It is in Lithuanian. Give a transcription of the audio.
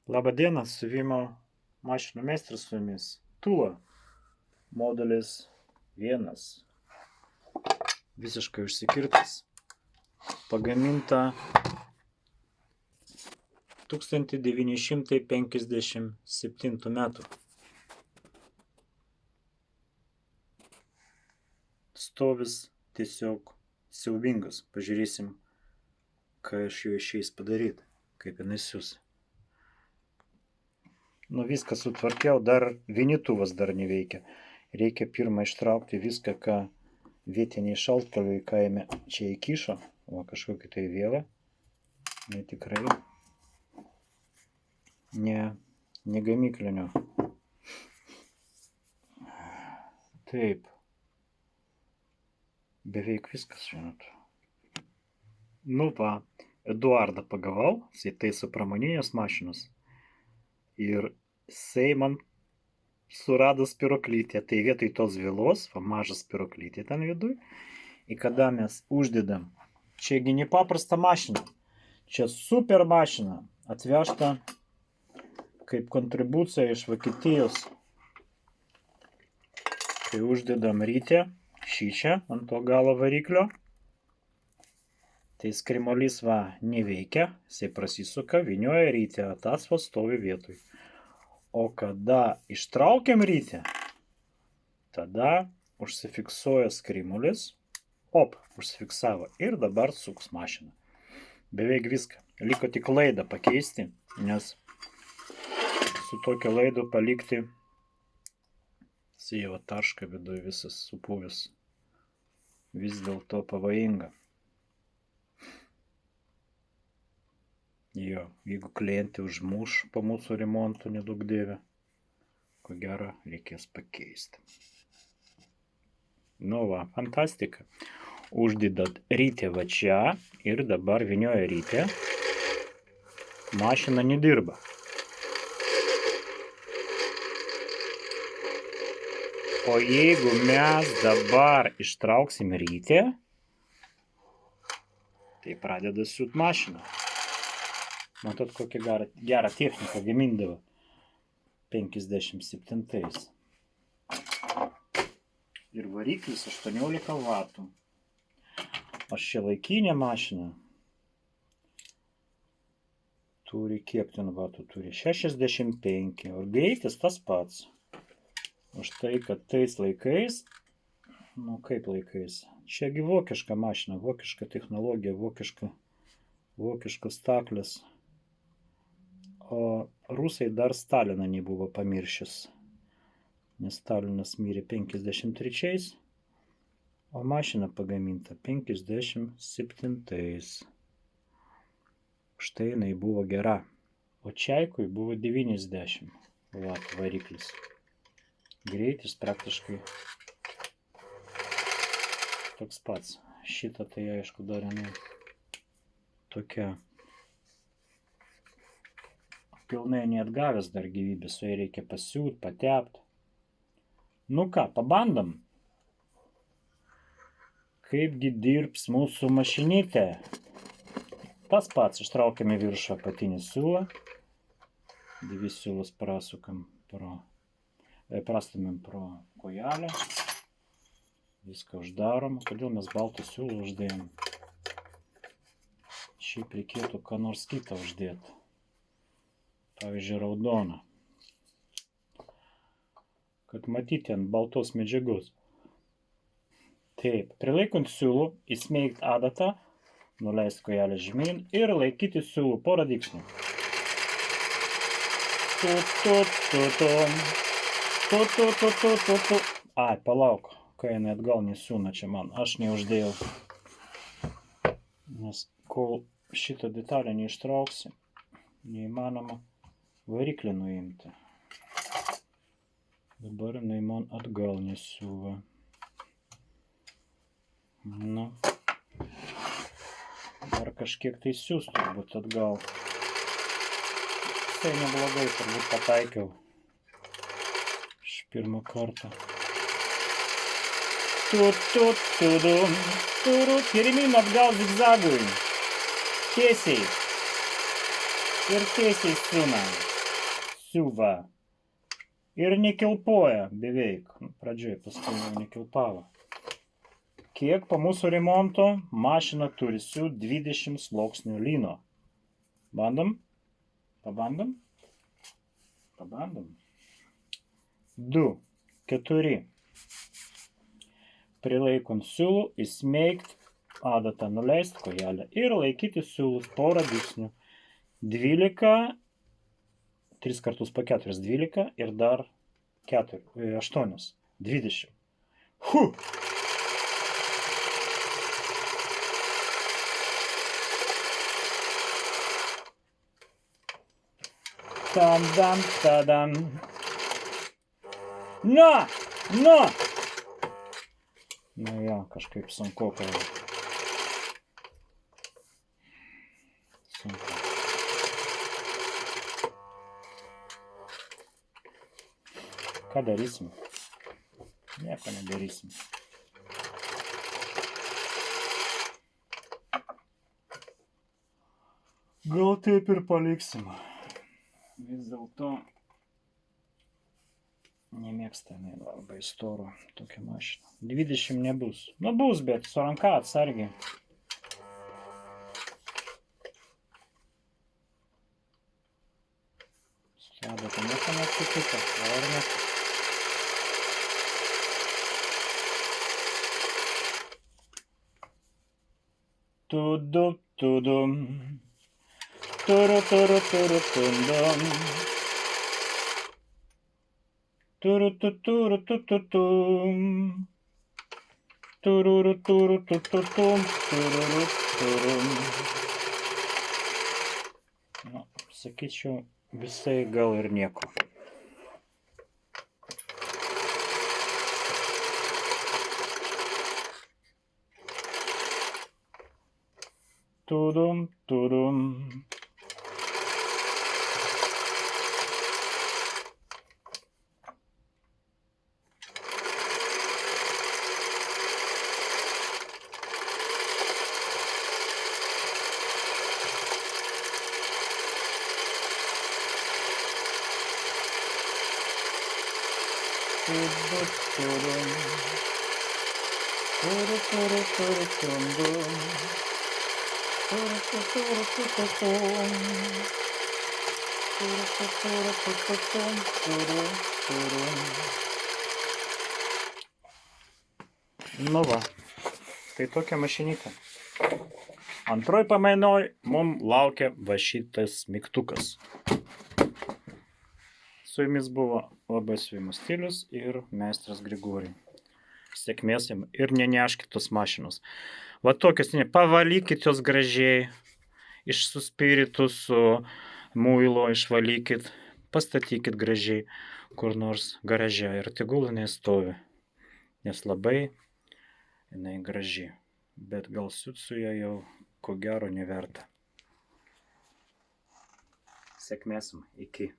Labą dieną, siuvimo mašinų meistras su jumis. Tula modelis 1. Visiškai užsikirtas. Pagaminta 1957 metų. Stovis tiesiog siaubingas. Pažiūrėsim, ką iš jo išeis padaryti, kaip jinai sius. Nu, viską sutvarkiau, dar vienytuvas dar neveikia. Reikia pirmą ištraukti viską, ką vietiniai šaltkalviai kaime čia įkišo. O kažkokį tai vėlą. Ne tikrai. Ne gamyklinio. Taip. Beveik viskas, žinot. Nu va, Eduardą pagavau, jisai taiso pramoninės mašinos. Ir jisai man surado spiroklytę. Tai vietoj tos vėlos, va, mažas spiroklytė ten viduj. Ir kada mes uždedam, čiagi nepaprasta mašina. Čia super mašina, atvežta kaip kontribucija iš Vokietijos. Kai uždedam rytę, šičia ant to galo variklio, tai skrimolys va neveikia, jisai prasisuka, vynioja rytę, o tas va stovi vietoj. O kada ištraukiam rytę, tada užsifiksuoja skrimolis, užsifiksavo ir dabar suks mašiną. Beveik viską. Liko tik laidą pakeisti, nes su tokia laidu palikti jau tašką viduj visas supuvęs. Vis dėlto pavojinga. Jo, jeigu klientė užmuš po mūsų remontų nedaug dievė, ko gero reikės pakeisti. Nu va, fantastika. Uždedat rytę va čia ir dabar vynioja rytę. Mašina nedirba. O jeigu mes dabar ištrauksim rytę, tai pradeda siūt mašiną. Matot, kokią gerą techniką gamindavo 57. Ir variklis 18 vatų. O šiuolaikinė mašina turi kiek ten vatų? Turi 65. O greitis tas pats. Už tai, kad tais laikais, nu kaip laikais, čiagi vokiška mašina, vokiška technologija, vokiškas staklis. O rusai dar Staliną nebuvo pamiršęs, nes Stalinas mirė 53, o mašina pagaminta 57. Štai jinai buvo gera, o Čaikui buvo 90 vatų variklis. Greitis praktiškai toks pats. Šitą tai aišku dar jinai tokia pilnai neatgavęs dar gyvybės, su jai reikia pasiūt, patept. Nu ką, pabandom. Kaipgi dirbs mūsų mašinytė. Tas pats, ištraukiame viršų apatinį siūlą. Dvi siūlus prastumėm pro kojelę. Viską uždarom. Kodėl mes baltų siūlų uždėjom? Šiaip reikėtų ką nors kitą uždėti. Pavyzdžiui, raudoną. Kad matyti ant baltos medžiagos. Taip, prilaikant siūlų, įsmeigt adatą, nuleist kojelę žemyn ir laikyti siūlų porą dygsnių. Ai, palauk, kai jinai atgal nesiūna čia man, aš neuždėjau. Nes kol šitą detalę neištrauksi, neįmanoma variklį nuimti. Dabar jinai man atgal nesiūva. Nu. Dar kažkiek tai siūs turbūt atgal. Tai neblogai turbūt pataikiau. Iš pirmo karto. Pirmyn atgal zigzagui. Tiesiai. Ir tiesiai siūnam. siuva. Ir nekilpoja beveik. Pradžioje paskui jau nekilpavo. Kiek po mūsų remonto mašina turi siūt 20 sluoksnių lino. Bandom? Pabandom? Pabandom. 2, 4. Prilaikant siūlų, įsmeigt adatą, nuleist kojelę ir laikyti siūlus porą dygsnių. 12, 3 kartus po 4, 12 ir dar 8, 20. Tadam, tadam. Na! Nu jo, kažkaip sunku, sunku. Ką darysim? Nieko nedarysim. Gal taip ir paliksim. Vis dėlto nemėgstame labai storų tokią mašiną. 20 nebus. Nu bus, bet su ranka atsargiai. Sklado, tai nieko neatsitiko. Ar ne? Tudum. Turu tundum. Turu-tu-turu-tu-tu-tum. Tururu-turu-tu-tu-tum. Tururu-turum. Nu, sakyčiau, visai gal ir nieko. Tudum. Nu va, tai tokia mašinytė. Antroj pamainoj mums laukia va šitas mygtukas. Su jumis buvo labai su jumis stilius ir meistras Grigorij. Sėkmės jam ir neneškit tos mašinos. Va tokios, pavalykit jos gražiai, išsuspiritų su muilo, išvalykit, pastatykit gražiai kur nors garaže ir tegul jinai stovi. Nes labai jinai graži, bet gal siūt su ją jau ko gero neverta. Sėkmės jam, iki.